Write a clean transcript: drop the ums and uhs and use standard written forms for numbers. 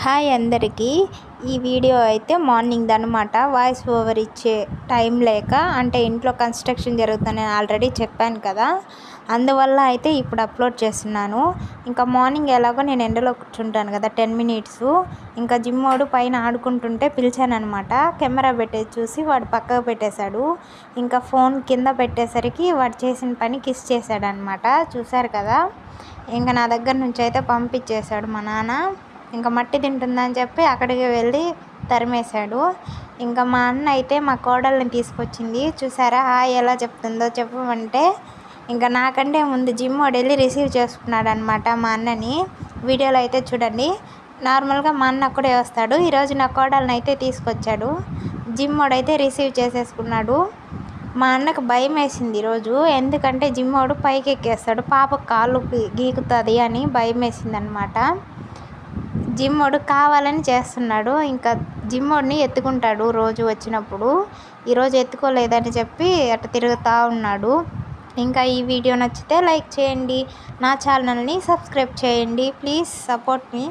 Hi అందరికీ. ఈ video అయితే మార్నింగ్ అనమాట. వాయిస్ ఓవర్ ఇచ్చే టైం లేక, అంటే ఇంట్లో కన్స్ట్రక్షన్ జరుగుతుందని ఆల్రెడీ చెప్పాను కదా, అందువల్ల అయితే ఇప్పుడు అప్లోడ్ చేస్తున్నాను. ఇంకా మార్నింగ్ ఎలాగో నేను ఎండలో కూర్చుంటాను కదా 10 మినిట్స్, ఇంకా జిమ్మోడు పైన ఆడుకుంటుంటే పిలిచాను అనమాట. కెమెరా పెట్టేది చూసి వాడు పక్కకు పెట్టేశాడు. ఇంకా ఫోన్ కింద పెట్టేసరికి వాడు చేసిన పని కిస్ చేశాడు అనమాట. చూశారు కదా. ఇంకా నా దగ్గర నుంచి అయితే పంపించేశాడు మా నాన్న. ఇంకా మట్టి తింటుందని చెప్పి అక్కడికి వెళ్ళి తరిమేశాడు. ఇంకా మా అన్న అయితే మా కోడల్ని తీసుకొచ్చింది. చూసారా హాయ్ ఎలా చెప్తుందో చెప్పమంటే, ఇంకా నాకంటే ముందు జిమ్మోడు వెళ్ళి రిసీవ్ చేసుకున్నాడు అనమాట మా అన్నని. వీడియోలో అయితే చూడండి. నార్మల్గా మా అన్న అక్కడే వస్తాడు. ఈరోజు నా కోడల్ని అయితే తీసుకొచ్చాడు. జిమ్మోడు అయితే రిసీవ్ చేసేసుకున్నాడు. మా అన్నకు భయం వేసింది ఈరోజు, ఎందుకంటే జిమ్మోడు పైకి ఎక్కేస్తాడు, పాప కాళ్ళు గీకుతుంది అని భయం వేసింది అనమాట. జిమ్మోడు కావాలని చేస్తున్నాడు. ఇంకా జిమ్మోడిని ఎత్తుకుంటాడు రోజు వచ్చినప్పుడు. ఈరోజు ఎత్తుకోలేదని చెప్పి అట్లా తిరుగుతూ ఉన్నాడు. ఇంకా ఈ వీడియో నచ్చితే లైక్ చేయండి, నా ఛానల్ని సబ్స్క్రైబ్ చేయండి. Please support me.